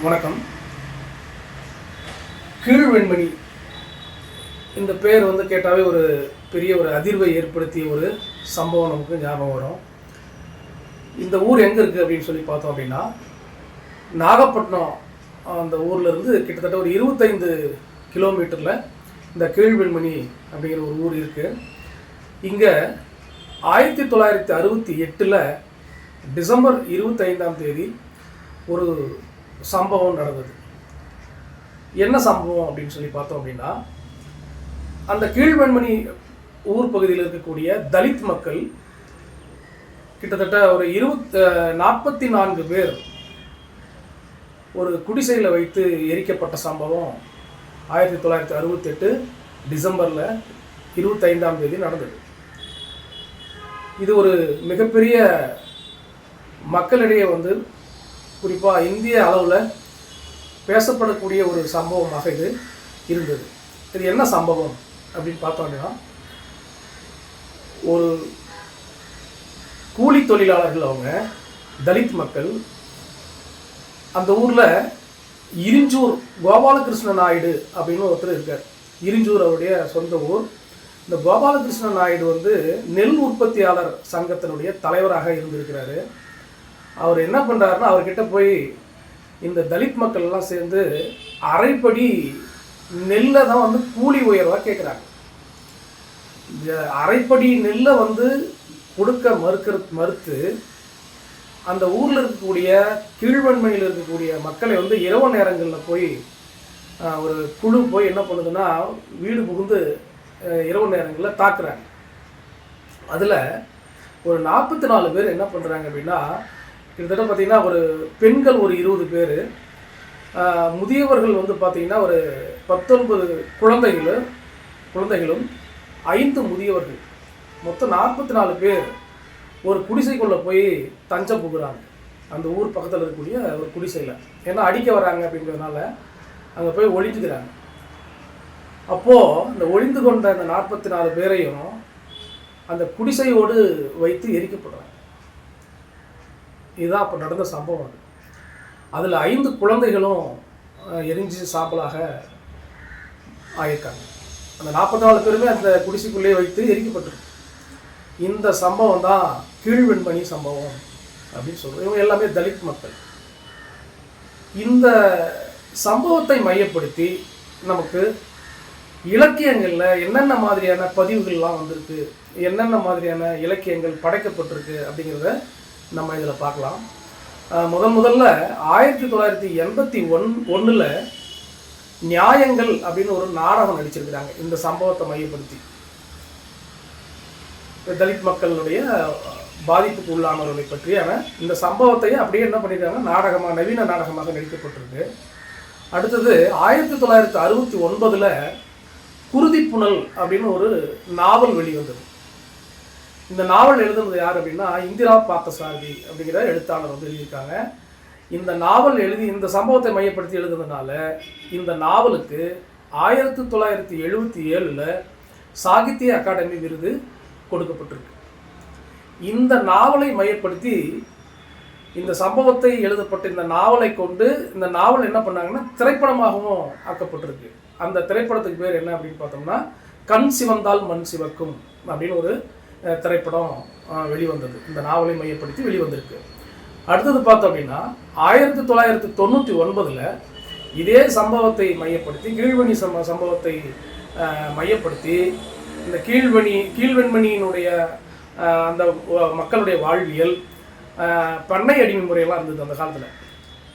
வணக்கம். கீழ்வெண்மணி இந்த பேர் கேட்டாவே ஒரு பெரிய ஒரு அதிர்வை ஏற்படுத்திய ஒரு சம்பவம் நமக்கு ஞாபகம் வரும். இந்த ஊர் எங்கே இருக்குது அப்படின்னு சொல்லி பார்த்தோம் அப்படின்னா, நாகப்பட்டினம் அந்த ஊர்லேருந்து கிட்டத்தட்ட ஒரு 25 கிலோமீட்டரில் இந்த கீழ்வெண்மணி அப்படிங்கிற ஒரு ஊர் இருக்குது. இங்கே 1968 டிசம்பர் 25ஆம் தேதி ஒரு சம்பவம் நடந்தது. என்ன சம்பவம் அப்படின்னு சொல்லி பார்த்தோம் அப்படின்னா, அந்த கீழ்வெண்மணி ஊர் பகுதியில் இருக்கக்கூடிய தலித் மக்கள் கிட்டத்தட்ட ஒரு 44 பேர் ஒரு குடிசையில் வைத்து எரிக்கப்பட்ட சம்பவம் 1968 டிசம்பரில் 25ஆம் தேதி நடந்தது. இது ஒரு மிகப்பெரிய மக்களிடையே குறிப்பாக இந்திய அளவில் பேசப்படக்கூடிய ஒரு சம்பவமாக இது இருந்தது. இது என்ன சம்பவம் அப்படின்னு பார்த்தோம் அப்படின்னா, ஒரு கூலி தொழிலாளர்கள், அவங்க தலித் மக்கள், அந்த ஊரில் இரிஞ்சூர் கோபாலகிருஷ்ண நாயுடு அப்படின்னு ஒருத்தர் இருக்கார். இரிஞ்சூர் அவருடைய சொந்த ஊர். இந்த கோபாலகிருஷ்ண நாயுடு நெல் உற்பத்தியாளர் சங்கத்தினுடைய தலைவராக இருந்திருக்கிறாரு. அவர் என்ன பண்ணுறாருன்னா, அவர்கிட்ட போய் இந்த தலித் மக்கள் எல்லாம் சேர்ந்து அரைப்படி நெல்லை தான் கூலி உயர்வாக கேட்குறாங்க. இந்த அரைப்படி நெல்லை கொடுக்க மறுத்து அந்த ஊரில் இருக்கக்கூடிய கீழ்வெண்மையில் இருக்கக்கூடிய மக்களை இரவு நேரங்களில் போய் ஒரு குழு போய் என்ன பண்ணுதுன்னா, வீடு புகுந்து இரவு நேரங்களில் தாக்குறாங்க. அதில் ஒரு 44 பேர் என்ன பண்ணுறாங்க அப்படின்னா, கிட்டத்தட்ட பார்த்திங்கன்னா ஒரு பெண்கள் ஒரு 20 பேர், முதியவர்கள் பார்த்திங்கன்னா ஒரு 19 குழந்தைகளும் 5 முதியவர்கள், மொத்தம் 44 பேர் ஒரு குடிசைக்குள்ளே போய் தஞ்சம் புகுறாங்க. அந்த ஊர் பக்கத்தில் இருக்கக்கூடிய ஒரு குடிசையில், ஏன்னா அடிக்க வராங்க அப்படிங்கிறதுனால அங்கே போய் ஒழிஞ்சுக்கிறாங்க. அப்போது இந்த ஒழிந்து கொண்ட அந்த 44 பேரையும் அந்த குடிசையோடு வைத்து எரிக்கப்படுறாங்க. இதுதான் அப்போ நடந்த சம்பவம். அதில் 5 குழந்தைகளும் எரிஞ்சு சாம்பலாக ஆயிருக்காங்க. அந்த 44 பேருமே அந்த குடிசைக்குள்ளே வைத்து எரிக்கப்பட்டிருக்கு. இந்த சம்பவம் தான் கீழ்வெண்மணி சம்பவம் அப்படின்னு சொல்கிறோம். இவங்க எல்லாமே தலித் மக்கள். இந்த சம்பவத்தை மையப்படுத்தி நமக்கு இலக்கியங்களில் என்னென்ன மாதிரியான பதிவுகள்லாம் வந்திருக்கு, என்னென்ன மாதிரியான இலக்கியங்கள் படைக்கப்பட்டிருக்கு அப்படிங்கிறத நம்ம இதில் பார்க்கலாம். முதல்ல 1981 நியாயங்கள் அப்படின்னு ஒரு நாடகம் நடிச்சிருக்கிறாங்க. இந்த சம்பவத்தை மையப்படுத்தி தலித் மக்களுடைய பாதிப்புக்கு உள்ளானவர்களை பற்றியான இந்த சம்பவத்தையே அப்படியே என்ன பண்ணியிருக்காங்க, நாடகமாக, நவீன நாடகமாக நடிக்கப்பட்டிருக்கு. அடுத்தது 1969 குருதிப்புணல் அப்படின்னு ஒரு நாவல் வெளிவந்தது. இந்த நாவல் எழுதுனது யார் அப்படின்னா, இந்திரா பார்த்தசாரதி அப்படிங்கிற எழுத்தாளர் எழுதியிருக்காங்க. இந்த நாவல் எழுதி இந்த சம்பவத்தை மையப்படுத்தி எழுதுனதுனால இந்த நாவலுக்கு 1977 சாகித்ய அகாடமி விருது கொடுக்கப்பட்டிருக்கு. இந்த நாவலை மையப்படுத்தி இந்த சம்பவத்தை எழுதப்பட்ட இந்த நாவலை கொண்டு இந்த நாவல் என்ன பண்ணாங்கன்னா திரைப்படமாகவும் ஆக்கப்பட்டிருக்கு. அந்த திரைப்படத்துக்கு பேர் என்ன அப்படின்னு பார்த்தோம்னா, கண் சிவந்தால் மண் சிவக்கும் அப்படின்னு ஒரு திரைப்படம் வெளிவந்தது. இந்த நாவலை மையப்படுத்தி வெளிவந்திருக்கு. அடுத்தது பார்த்தோம் அப்படின்னா 1999 இதே சம்பவத்தை மையப்படுத்தி, கீழ்வெணி சம்பவத்தை மையப்படுத்தி இந்த கீழ்வெண்மணியினுடைய அந்த மக்களுடைய வாழ்வியல், பண்ணை அடிமை முறையெல்லாம் இருந்தது அந்த காலத்தில்.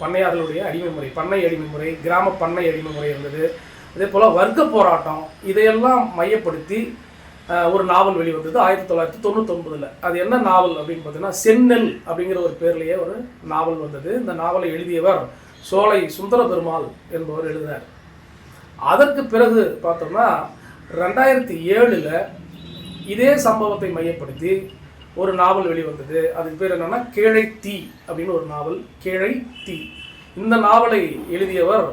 பண்ணையார்களுடைய அடிமை முறை, பண்ணை அடிமை முறை, கிராம பண்ணை அடிமை முறை இருந்தது. அதே போல் வர்க்க போராட்டம், இதையெல்லாம் மையப்படுத்தி ஒரு நாவல் வெளிவந்தது 1999. அது என்ன நாவல் அப்படின்னு பார்த்தீங்கன்னா, செந்நெல் அப்படிங்கிற ஒரு பேர்லேயே ஒரு நாவல் வந்தது. இந்த நாவலை எழுதியவர் சோலை சுந்தர பெருமாள் என்பவர் எழுதினார். அதற்கு பிறகு பார்த்தோம்னா 2007 இதே சம்பவத்தை மையப்படுத்தி ஒரு நாவல் வெளிவந்தது. அதுக்கு பேர் என்னென்னா கேழை தீ அப்படின்னு ஒரு நாவல், கேழை தீ. இந்த நாவலை எழுதியவர்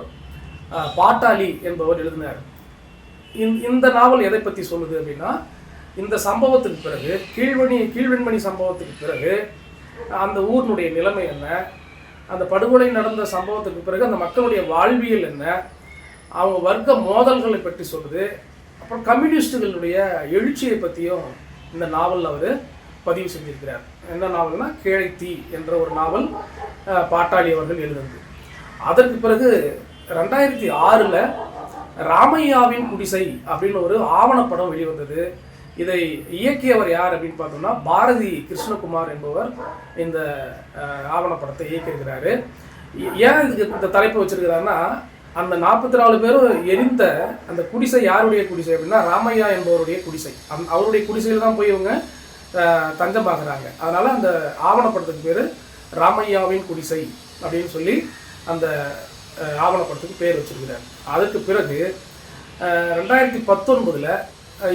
பாட்டாளி என்பவர் எழுதினார். இந்த நாவல் எதை பற்றி சொல்லுது அப்படின்னா, இந்த சம்பவத்துக்கு பிறகு கீழ்வெண்மணி சம்பவத்துக்கு பிறகு அந்த ஊரினுடைய நிலைமை என்ன, அந்த படுகொலை நடந்த சம்பவத்துக்கு பிறகு அந்த மக்களுடைய வாழ்வியல் என்ன, அவங்க வர்க்க மோதல்களை பற்றி சொல்லுது. அப்புறம் கம்யூனிஸ்டுகளுடைய எழுச்சியை பற்றியும் இந்த நாவலில் அவர் பதிவு செஞ்சிருக்கிறார். என்ன நாவல்னா கேழைத்தீ என்ற ஒரு நாவல் பாட்டாளி அவர்கள் எழுதுனது. அதற்கு பிறகு 2006 ராமையாவின் குடிசை அப்படின்னு ஒரு ஆவணப்படம் வெளிவந்தது. இதை இயக்கியவர் யார் அப்படின்னு பார்த்தோம்னா பாரதி கிருஷ்ணகுமார் என்பவர் இந்த ஆவணப்படத்தை இயக்கியிருக்கிறாரு. ஏன் இதுக்கு இந்த தலைப்பு வச்சிருக்கிறாருன்னா, அந்த 44 பேரும் எரிந்த அந்த குடிசை யாருடைய குடிசை அப்படின்னா ராமையா என்பவருடைய குடிசை. அவருடைய குடிசையில் தான் போய் இவங்க தஞ்சம் பார்க்குறாங்க. அதனால் அந்த ஆவணப்படத்துக்கு பேர் ராமையாவின் குடிசை அப்படின்னு சொல்லி அந்த ஆவணப்படத்துக்கு பேர் வச்சிருக்கிறார். அதுக்கு பிறகு 2019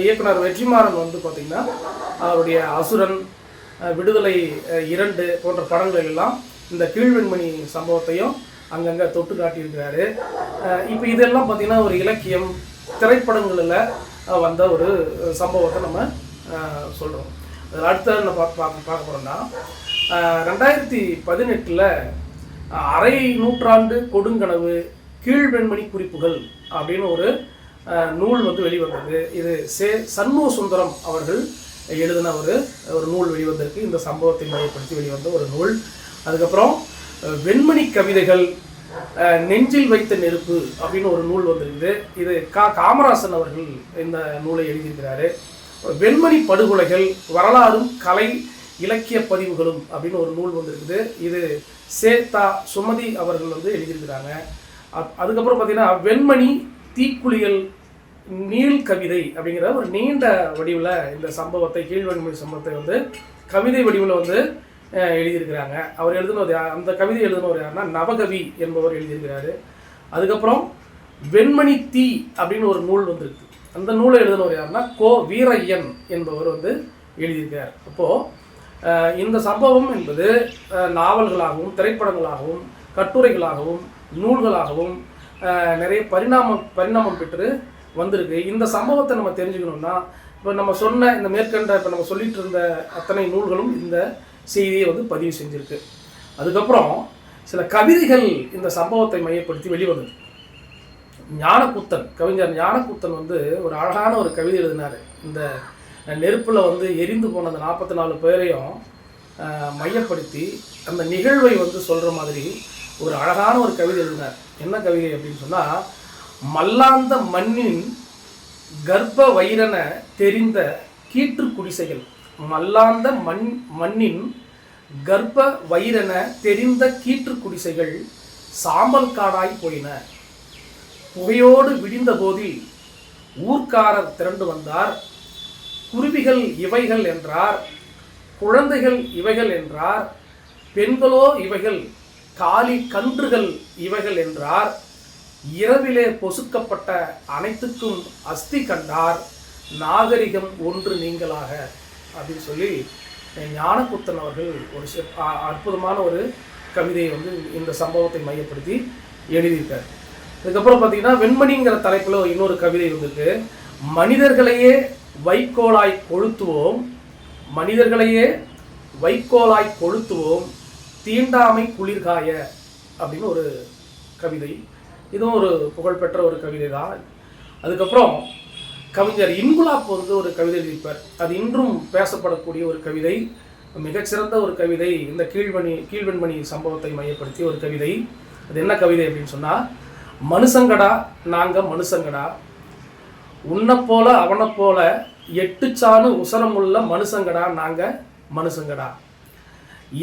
இயக்குனர் வெற்றிமாறன் வந்து பார்த்திங்கன்னா அவருடைய அசுரன், விடுதலை 2 போன்ற படங்கள் எல்லாம் இந்த கீழ்வெண்மணி சம்பவத்தையும் அங்கங்கே தொட்டு காட்டியிருக்கிறாரு. இப்போ இதெல்லாம் பார்த்திங்கன்னா ஒரு இலக்கியம் திரைப்படங்களில் வந்த ஒரு சம்பவத்தை நம்ம சொல்கிறோம். அதில் அடுத்த என்ன பார்க்க போகிறோம்னா 2018 அரை நூற்றாண்டு கொடுங்கனவு கீழ்வெண்மணி குறிப்புகள் அப்படின்னு ஒரு நூல் வந்து வெளிவந்தது. இது சண்முக சுந்தரம் அவர்கள் எழுதின ஒரு நூல் வெளிவந்திருக்கு. இந்த சம்பவத்தை மையப்படுத்தி வெளிவந்த ஒரு நூல். அதுக்கப்புறம் வெண்மணி கவிதைகள் நெஞ்சில் வைத்த நெருப்பு அப்படின்னு ஒரு நூல் வந்திருக்குது. இது காமராசன் அவர்கள் இந்த நூலை எழுதியிருக்கிறாரு. வெண்மணி படுகொலைகள் வரலாறும் கலை இலக்கிய பதிவுகளும் அப்படின்னு ஒரு நூல் வந்திருக்குது. இது சுமதி அவர்கள் வந்து எழுதியிருக்கிறாங்க. அதுக்கப்புறம் பார்த்தீங்கன்னா வெண்மணி தீக்குளியல் நீள் கவிதை அப்படிங்கிற ஒரு நீண்ட வடிவில் இந்த சம்பவத்தை கீழ்வெண்மணி சம்பவத்தை வந்து கவிதை வடிவில் வந்து எழுதியிருக்கிறாங்க. அவர் எழுதினது அந்த கவிதை எழுதினவர் யாருன்னா நவகவி என்பவர் எழுதியிருக்கிறாரு. அதுக்கப்புறம் வெண்மணி தீ அப்படின்னு ஒரு நூல் வந்திருக்கு. அந்த நூலை எழுதினவர் யாருன்னா கோ வீரையன் என்பவர் வந்து எழுதியிருக்கிறார். அப்போது இந்த சம்பவம் என்பது நாவல்களாகவும் திரைப்படங்களாகவும் கட்டுரைகளாகவும் நூல்களாகவும் நிறைய பரிணாமம் பெற்று வந்திருக்கு. இந்த சம்பவத்தை நம்ம தெரிஞ்சுக்கணும்னா இப்போ நம்ம சொன்ன இந்த மேற்கண்ட இப்போ நம்ம சொல்லிட்டு இருந்த அத்தனை நூல்களும் இந்த செய்தியை வந்து பதிவு செஞ்சுருக்கு. அதுக்கப்புறம் சில கவிதைகள் இந்த சம்பவத்தை மையப்படுத்தி வெளிவந்தது. கவிஞர் ஞானக்கூத்தன் வந்து ஒரு அழகான ஒரு கவிதை எழுதினார். இந்த நெருப்பில் வந்து எரிந்து போன அந்த 44 பேரையும் மையப்படுத்தி அந்த நிகழ்வை வந்து சொல்கிற மாதிரி ஒரு அழகான ஒரு கவிதை எழுதினார். என்ன கவிதை அப்படின்னு சொன்னால், மல்லாந்த மண்ணின் கர்ப்ப வைரன தெரிந்த கீற்று குடிசைகள், மல்லாந்த மண்ணின் கர்ப்ப வைரன தெரிந்த கீற்று குடிசைகள் சாம்பல் காடாய் போயின. புகையோடு விடிந்த போதில் ஊர்க்காரர் திரண்டு வந்தார். குருவிகள் இவைகள் என்றார், குழந்தைகள் இவைகள் என்றார், பெண்களோ இவைகள், காலி கன்றுகள் இவைகள் என்றார். இரவிலே பொசுக்கப்பட்ட அனைத்துக்கும் அஸ்தி கண்டார், நாகரிகம் ஒன்று நீங்களாக அப்படின்னு சொல்லி ஞானக்கூத்தன் அவர்கள் ஒரு அற்புதமான ஒரு கவிதையை வந்து இந்த சம்பவத்தை மையப்படுத்தி எழுதியிருக்கார். அதுக்கப்புறம் பார்த்தீங்கன்னா வெண்மணிங்கிற தலைப்பில் இன்னொரு கவிதை வந்திருக்கு. மனிதர்களையே வைக்கோலாய் கொளுத்துவோம், மனிதர்களையே வைக்கோலாய் கொளுத்துவோம், தீண்டாமை குளிர்காய அப்படின்னு ஒரு கவிதை. இதுவும் ஒரு புகழ்பெற்ற ஒரு கவிதை தான். அதுக்கப்புறம் கவிஞர் இன்குலாப் வந்து ஒரு கவிதை எழுதியிருப்பார். அது இன்றும் பேசப்படக்கூடிய ஒரு கவிதை, மிகச்சிறந்த ஒரு கவிதை. இந்த கீழ்வெண்மணி சம்பவத்தை மையப்படுத்தி ஒரு கவிதை. அது என்ன கவிதை அப்படின்னு சொன்னால், மனுஷங்கடா நாங்க மனுஷங்கடா, உன்னைப்போல அவனைப்போல 8 சாணு உசரமுள்ள மனுஷங்கடா நாங்க மனுஷங்கடா.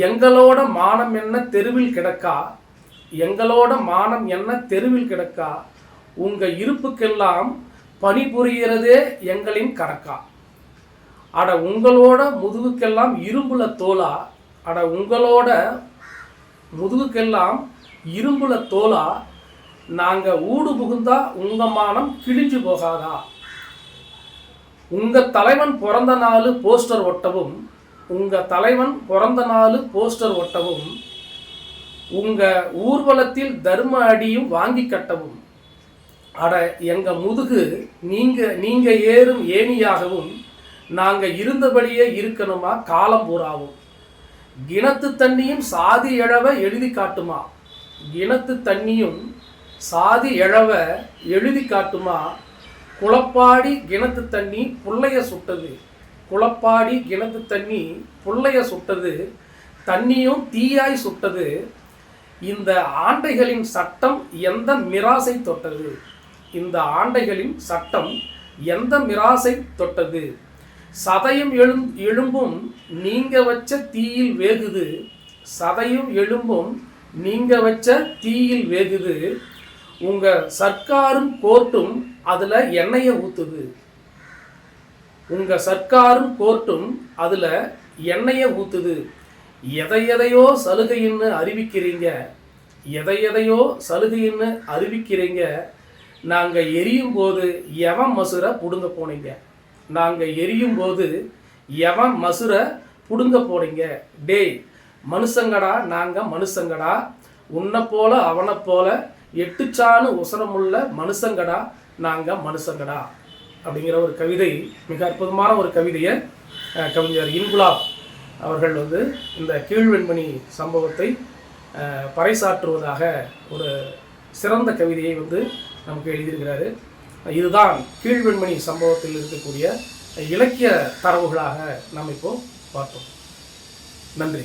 எங்களோட மானம் என்ன தெருவில் கிடக்கா, எங்களோட மானம் என்ன தெருவில் கிடக்கா, உங்க இருப்புக்கெல்லாம் பணிபுரிகிறதே எங்களின் கணக்கா. அட உங்களோட முதுகுக்கெல்லாம் இரும்புல தோலா, அட உங்களோட முதுகுக்கெல்லாம் இரும்புல தோலா, நாங்க ஊடு புகுந்தா உங்க மானம் கிழிஞ்சு போகாதா. உங்க தலைவன் பிறந்த நாள் போஸ்டர் ஒட்டவும், உங்க தலைவன் பிறந்த நாள் போஸ்டர் ஒட்டவும், உங்க ஊர்வலத்தில் தர்ம அடியும் வாங்கி கட்டவும், அட எங்க முதுகு நீங்க ஏறும் ஏணியாகவும், நாங்க இருந்தபடியே இருக்கணுமா காலம் பூராவும். கிணத்து தண்ணியும் சாதி எழவ எழுதி காட்டுமா. கிணத்து தண்ணியும் சாதி எழவ எழுதி காட்டுமா. குளப்பாடி கிணத்து தண்ணி புள்ளைய சுட்டது. குளப்பாடி கிணத்து தண்ணி புள்ளைய சுட்டது. தண்ணியும் தீயாய் சுட்டது. இந்த ஆண்டைகளின் சட்டம் எந்த மிராசை தொட்டது. இந்த ஆண்டைகளின் சட்டம் எந்த மிராசை தொட்டது. சதையும் எழும்பும் நீங்க வச்ச தீயில் வேகுது. சதையும் எழும்பும் நீங்க வச்ச தீயில் வேகுது. உங்க சர்க்காரும் கோர்ட்டும் அதுல எண்ணெய ஊத்துது. உங்க சர்க்காரும் கோர்ட்டும் அதுல எண்ணெய ஊத்துது. எதையோ சலுகைன்னு அறிவிக்கிறீங்க. எதையோ சலுகைன்னு அறிவிக்கிறீங்க. நாங்கள் எரியும் போது எவன் மசுரை புடுங்க போனீங்க. நாங்கள் எரியும் போது எவன் மசுரை புடுங்க போனீங்க. டேய் மனுஷங்கடா, நாங்கள் மனுஷங்கடா. உன்னை போல அவனை போல எட்டுச்சானு உசரமுள்ள மனுஷங்கடா, நாங்கள் மனுஷங்கடா அப்படிங்கிற ஒரு கவிதை, மிக அற்புதமான ஒரு கவிதையை கவிஞர் இன்குலாப் அவர்கள் இந்த கீழ்வெண்மணி சம்பவத்தை பறைசாற்றுவதாக ஒரு சிறந்த கவிதையை நமக்கு எழுதியிருக்கிறாரு. இதுதான் கீழ்வெண்மணி சம்பவத்தில் இருக்கக்கூடிய இலக்கிய தரவுகளாக நாம் இப்போ பார்த்தோம். நன்றி.